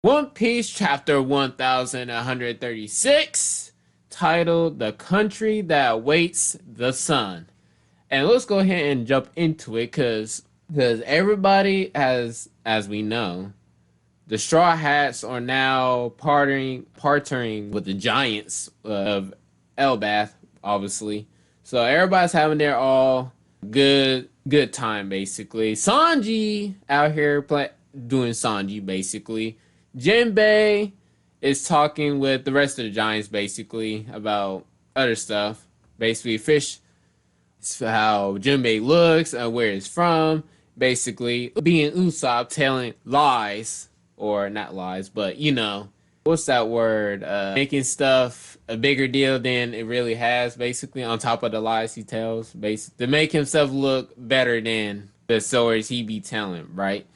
One Piece chapter 1136, titled The Country That Awaits the Sun. And let's go ahead and jump into it because everybody, as we know, the Straw Hats are now partnering with the Giants of Elbaf, obviously. So everybody's having their all good time basically. Sanji out here doing Sanji basically. Jinbei is talking with the rest of the Giants basically about other stuff. Basically, fish how Jinbei looks and where he's from. Basically, being Usopp telling lies, or not lies, but you know, what's that word? Making stuff a bigger deal than it really has. Basically, on top of the lies he tells, basically to make himself look better than the stories he be telling, right?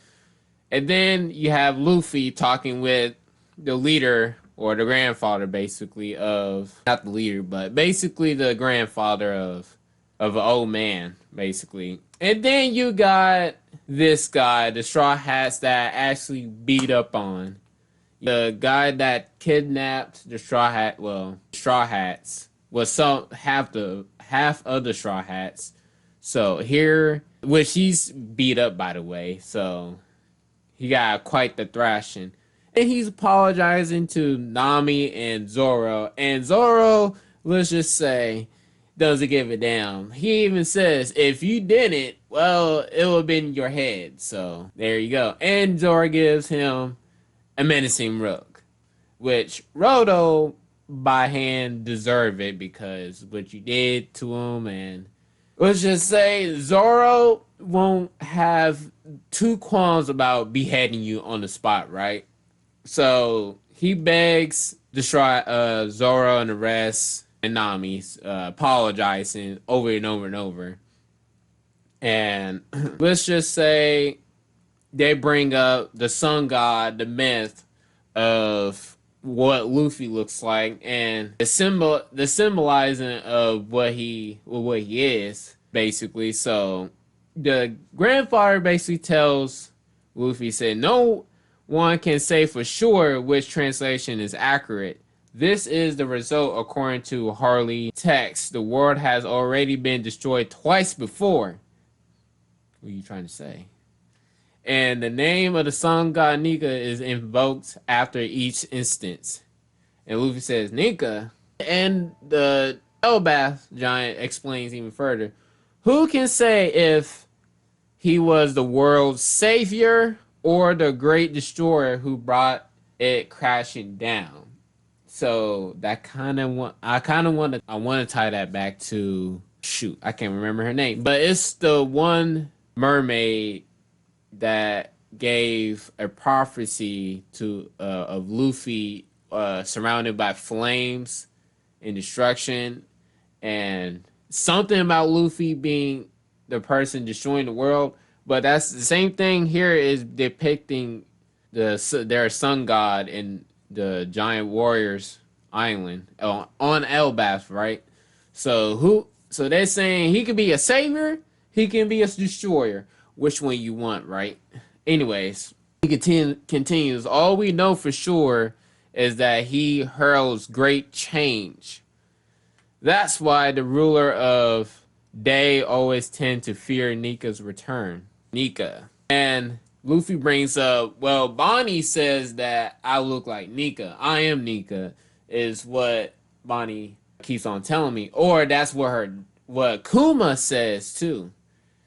And then you have Luffy talking with the leader or the grandfather, basically, of not the leader, but basically the grandfather of an old man, basically. And then you got this guy, the Straw Hats that actually beat up on the guy that kidnapped the Straw Hats was half of the Straw Hats. So here, which he's beat up by the way, so he got quite the thrashing. And he's apologizing to Nami and Zoro. And Zoro, let's just say, doesn't give a damn. He even says, if you didn't, well, it would have been your head. So there you go. And Zoro gives him a menacing look, which Rodo by hand deserve it because what you did to him. And let's just say Zoro won't have two qualms about beheading you on the spot, right? So he begs Zoro and the rest and Nami apologizing over and over and over. And let's just say they bring up the sun god, the myth of what Luffy looks like, and the symbolizing of what he is basically. So the grandfather basically tells Luffy, said, no one can say for sure which translation is accurate. This is the result according to Harley text. The world has already been destroyed twice before. What are you trying to say? And the name of the sun god Nika is invoked after each instance. And Luffy says, Nika. And the Elbaf giant explains even further. Who can say if he was the world's savior or the great destroyer who brought it crashing down? So that I want to tie that back to, shoot, I can't remember her name, but it's the one mermaid that gave a prophecy to of Luffy surrounded by flames and destruction, and something about Luffy being the person destroying the world. But that's the same thing here is depicting their sun god in the giant warriors island on Elbaf, right? So they're saying he could be a savior, he can be a destroyer. Which one you want, right? Anyways, he continues. All we know for sure is that he hurls great change. That's why the ruler of Day always tend to fear Nika's return. Nika. And Luffy brings up, well, Bonnie says that I look like Nika. I am Nika, is what Bonnie keeps on telling me. Or that's what Kuma says too.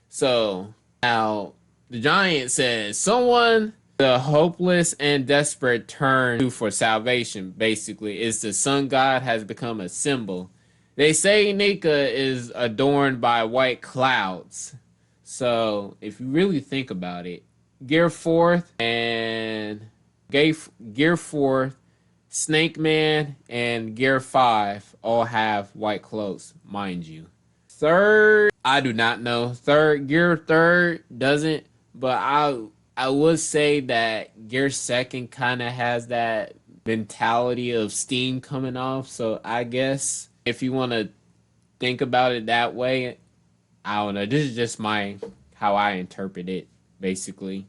So now the giant says someone the hopeless and desperate turn to for salvation, basically, is the sun god has become a symbol. They say Nika is adorned by white clouds. So if you really think about it, Gear 4th and Gear 4th, Snake Man, and Gear 5 all have white clothes, mind you. Third, I do not know. Gear 3rd doesn't, but I would say that Gear 2nd kind of has that mentality of steam coming off. So I guess if you want to think about it that way, I don't know. This is just how I interpret it, basically.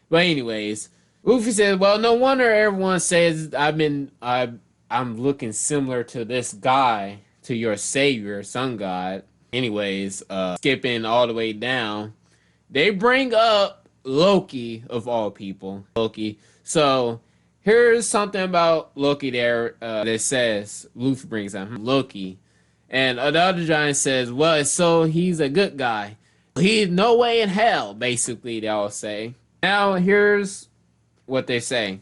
But anyways, Luffy says, "Well, no wonder everyone says I'm looking similar to this guy, to your savior, sun god." Anyways, skipping all the way down, they bring up Loki of all people. Loki. So here's something about Loki there that says Luffy brings up Loki, and another giant says, "Well, so he's a good guy. He's no way in hell." Basically, they all say. Now here's what they say.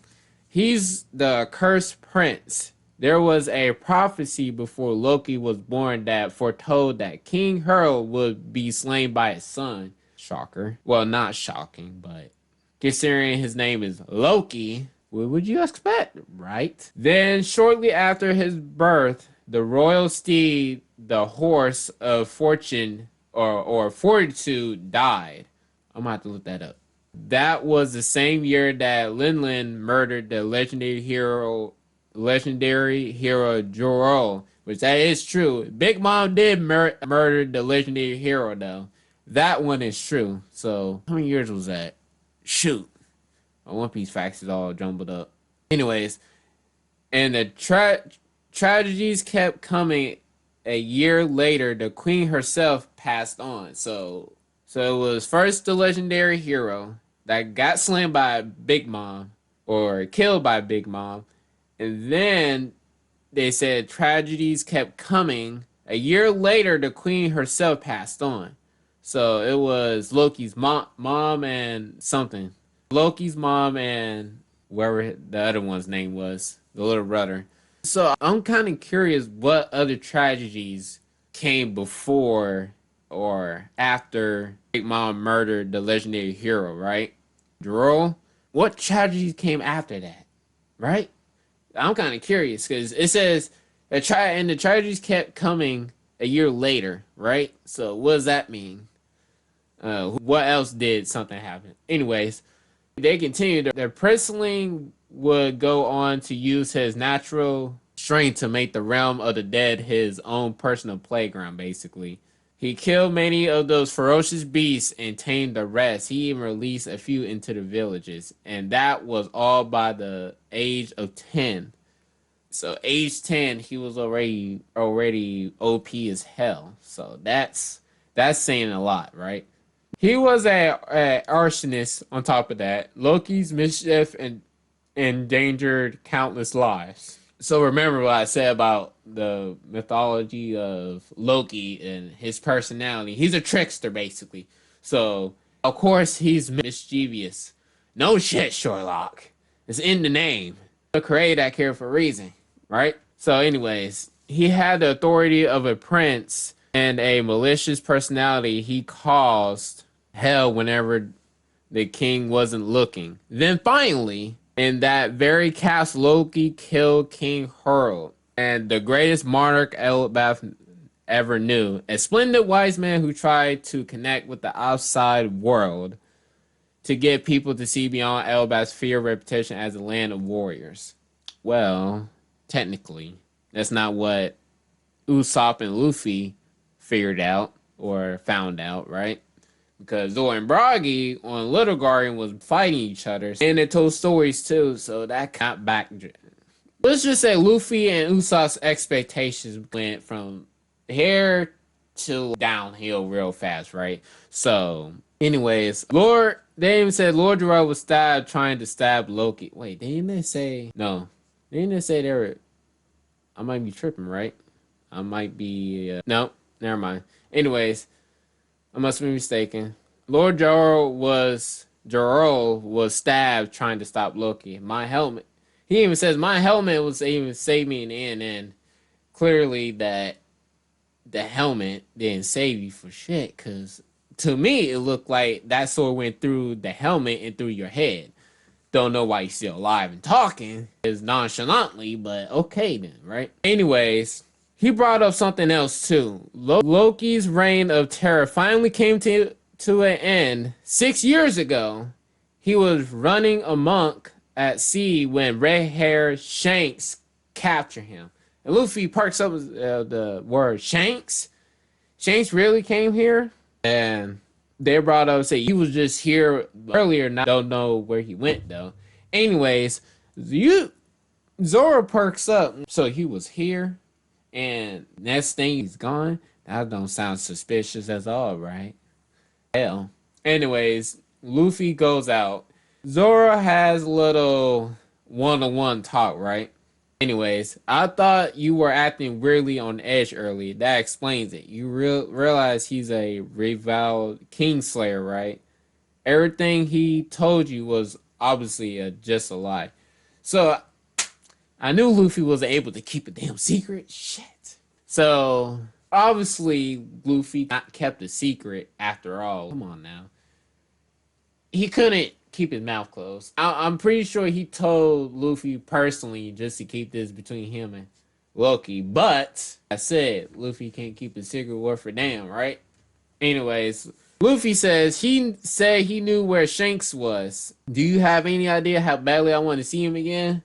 He's the cursed prince. There was a prophecy before Loki was born that foretold that King Hurl would be slain by his son. Shocker. Well, not shocking, but considering his name is Loki, what would you expect, right? Then, shortly after his birth, the royal steed, the horse of fortune or fortitude, died. I'm gonna have to look that up. That was the same year that Linlin murdered the legendary hero Joro, which that is true. Big Mom did murder the legendary hero though. That one is true. So how many years was that? Shoot, my One Piece facts is all jumbled up. Anyways, and the tragedies kept coming. A year later, the queen herself passed on. So it was first the legendary hero that got slain by Big Mom or killed by Big Mom. And then they said tragedies kept coming. A year later, the queen herself passed on. So it was Loki's mom and something. Loki's mom and wherever the other one's name was, the little brother. So I'm kind of curious what other tragedies came before or after Big Mom murdered the legendary hero, right? Joro, what tragedies came after that, right? I'm kind of curious because it says the tragedies kept coming a year later, right? So what does that mean? What else did something happen? Anyways, they continued. The princeling would go on to use his natural strength to make the realm of the dead his own personal playground, basically. He killed many of those ferocious beasts and tamed the rest. He even released a few into the villages. And that was all by the age of 10. So age 10, he was already OP as hell. So that's saying a lot, right? He was a arsonist on top of that. Loki's mischief and endangered countless lives. So remember what I said about the mythology of Loki and his personality. He's a trickster, basically. So, of course, he's mischievous. No shit, Sherlock. It's in the name. I created that character for a reason, right? So, anyways, he had the authority of a prince and a malicious personality. He caused hell whenever the king wasn't looking. Then finally, in that very cast, Loki killed King Hurl, and the greatest monarch Elbaf ever knew. A splendid wise man who tried to connect with the outside world to get people to see beyond Elbaf's fear reputation as a land of warriors. Well, technically, that's not what Usopp and Luffy figured out or found out, right? Because Zoro and Bragi on Little Guardian was fighting each other. And they told stories too, so that got back. Let's just say Luffy and Usopp's expectations went from here to downhill real fast, right? So, anyways, they even said Lord Gerard was stabbed trying to stab Loki. Wait, didn't they say? No. Didn't they say they were... I might be tripping, right? I might be... No, never mind. Anyways... I must be mistaken. Lord Joro was stabbed trying to stop Loki. My helmet. He even says my helmet was even save me in the end, and clearly that the helmet didn't save you for shit. Cause to me it looked like that sword went through the helmet and through your head. Don't know why you're still alive and talking is nonchalantly, but okay then, right? Anyways. He brought up something else too. Loki's reign of terror finally came to an end 6 years ago. He was running amok at sea when red-haired Shanks captured him. And Luffy perks up the word Shanks. Shanks really came here? And they brought up, say he was just here earlier, don't know where he went though. Anyways, you Zoro perks up. So he was here, and next thing he's gone. That don't sound suspicious at all, right? Hell. Anyways, Luffy goes out. Zoro has a little one-on-one talk, right? Anyways, I thought you were acting weirdly on edge early. That explains it. You realize he's a reviled Kingslayer, right? Everything he told you was obviously just a lie. So I knew Luffy was able to keep a damn secret. Shit. So obviously Luffy not kept a secret after all. Come on now. He couldn't keep his mouth closed. I'm pretty sure he told Luffy personally just to keep this between him and Loki. But I said Luffy can't keep a secret worth a damn, right? Anyways, Luffy says he knew where Shanks was. Do you have any idea how badly I want to see him again?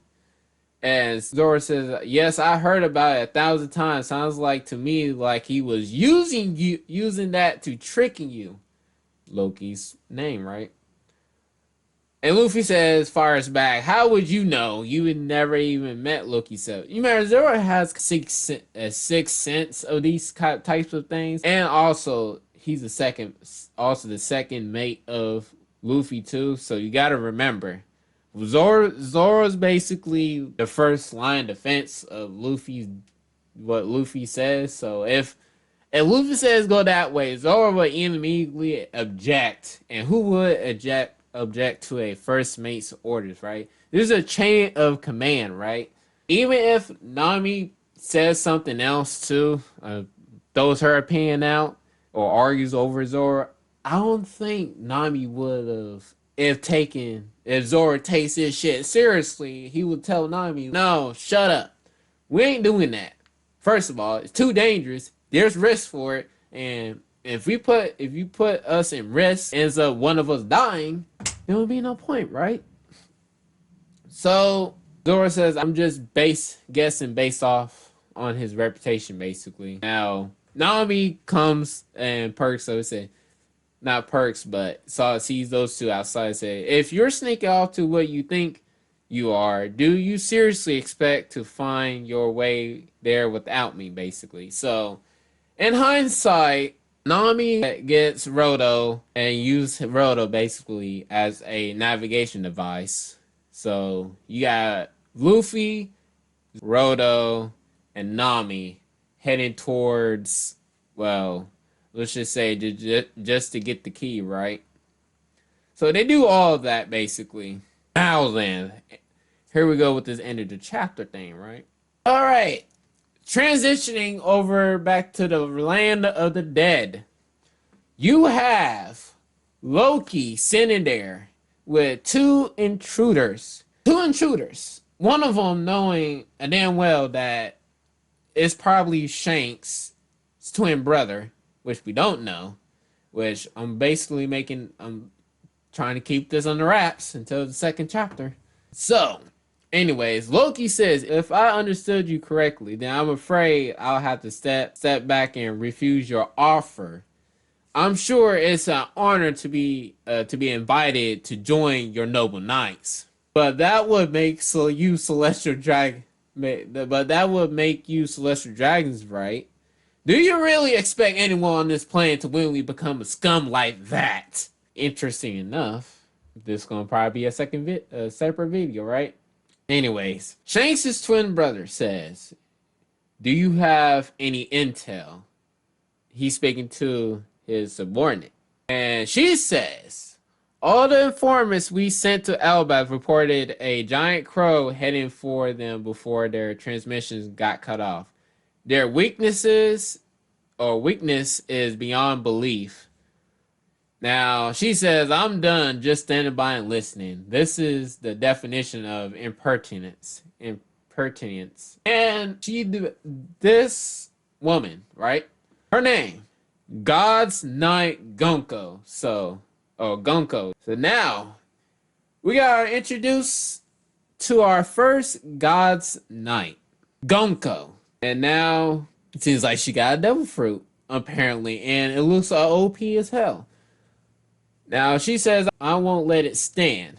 And Zoro says, yes, I heard about it 1,000 times. Sounds like to me like he was using that to tricking you. Loki's name, right? And Luffy says, fires back, how would you know? You had never even met Loki. So you remember Zoro has sixth sense of these types of things. And also he's the second mate of Luffy too. So you gotta remember, Zoro's basically the first line defense of what Luffy says. So if Luffy says go that way, Zoro would immediately object. And who would object to a first mate's orders, right? There's a chain of command, right? Even if Nami says something else too, throws her opinion out or argues over Zoro, I don't think Nami would have if Zoro takes his shit seriously, he would tell Nami, no, shut up. We ain't doing that. First of all, it's too dangerous. There's risk for it, and if you put us in risk, ends up one of us dying, there would be no point, right? So Zoro says, I'm just guessing based off on his reputation, basically. Now Nami comes and perks, so say not perks, but sees those two outside and say, if you're sneaking off to what you think you are, do you seriously expect to find your way there without me, basically? So in hindsight, Nami gets Roto and use Roto basically as a navigation device. So you got Luffy, Roto, and Nami heading towards, well, let's just say just to get the key, right? So they do all of that basically. Now then, here we go with this end of the chapter thing, right? All right. Transitioning over back to the land of the dead. You have Loki sitting there with two intruders. One of them knowing damn well that it's probably Shanks' twin brother, which we don't know. Which I'm trying to keep this under wraps until the second chapter. So, anyways, Loki says, if I understood you correctly, then I'm afraid I'll have to step back and refuse your offer. I'm sure it's an honor to be invited to join your noble knights, but that would make you celestial dragons, right? Do you really expect anyone on this planet to willingly become a scum like that? Interesting enough, this is gonna probably be a separate video, right? Anyways, Shanks' twin brother says, do you have any intel? He's speaking to his subordinate. And she says, all the informants we sent to Elbaf reported a giant crow heading for them before their transmissions got cut off. Their weakness is beyond belief. Now, she says, I'm done just standing by and listening. This is the definition of impertinence. And this woman, right? Her name, God's Knight Gonko. Gonko. So now, we got introduced to our first God's Knight, Gonko. And now, it seems like she got a devil fruit, apparently. And it looks OP as hell. Now, she says, I won't let it stand.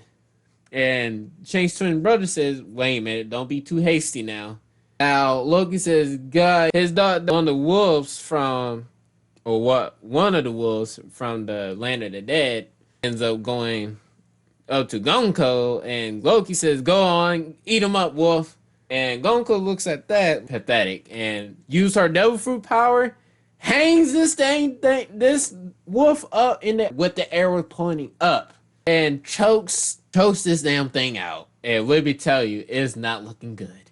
And Shank's twin brother says, wait a minute, don't be too hasty now. Now, Loki says, God, his dog, one of the wolves from, or what, one of the wolves from the land of the dead ends up going up to Gonko, and Loki says, go on, eat him up, wolf. And Gonko looks at that, pathetic, and use her devil fruit power, hangs this wolf up in the, with the arrow pointing up, and chokes this damn thing out. And let me tell you, it's not looking good.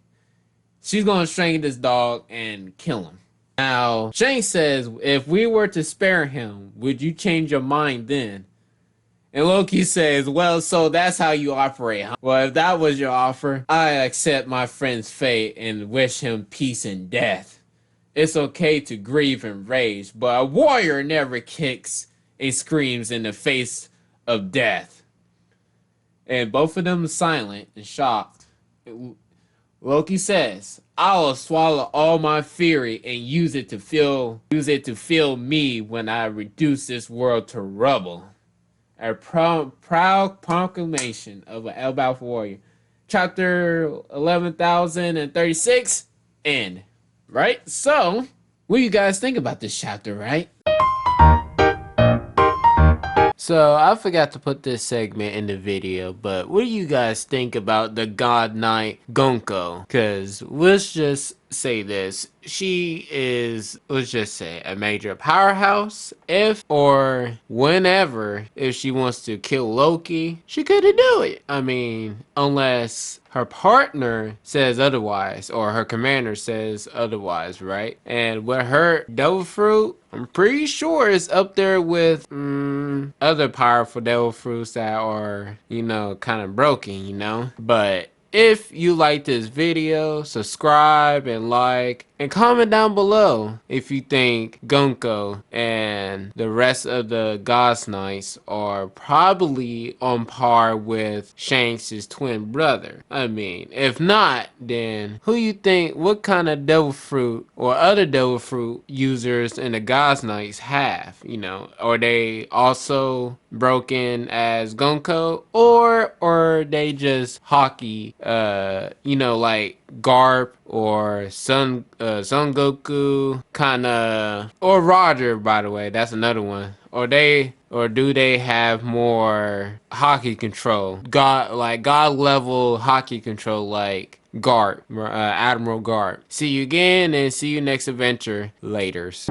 She's gonna strangle this dog and kill him. Now, Shane says, if we were to spare him, would you change your mind then? And Loki says, well, so that's how you operate, huh? Well, if that was your offer, I accept my friend's fate and wish him peace and death. It's okay to grieve and rage, but a warrior never kicks and screams in the face of death. And both of them are silent and shocked. Loki says, I will swallow all my fury and use it to fill me when I reduce this world to rubble. A proud proclamation of an Elbaf warrior. Chapter 11,036 end. Right? So, what do you guys think about this chapter, right? So, I forgot to put this segment in the video, but what do you guys think about the God Knight Gonko? Because let's just say this. She is, let's just say, a major powerhouse. If or whenever, if she wants to kill Loki, she could do it. I mean, unless her partner says otherwise, or her commander says otherwise, right? And with her devil fruit, I'm pretty sure it's up there with other powerful devil fruits that are, you know, kind of broken, you know? But if you like this video, subscribe and like, and comment down below if you think Gonko and the rest of the God's Knights are probably on par with Shanks' twin brother. I mean, if not, then who you think, what kind of devil fruit or other devil fruit users in the God's Knights have? You know, are they also broken as Gonko, or they just hockey, you know, like Garp or Son Goku, kinda, or Roger, by the way, that's another one. Or do they have more hockey control? God level hockey control like Garp, Admiral Garp. See you again and see you next adventure. Laters.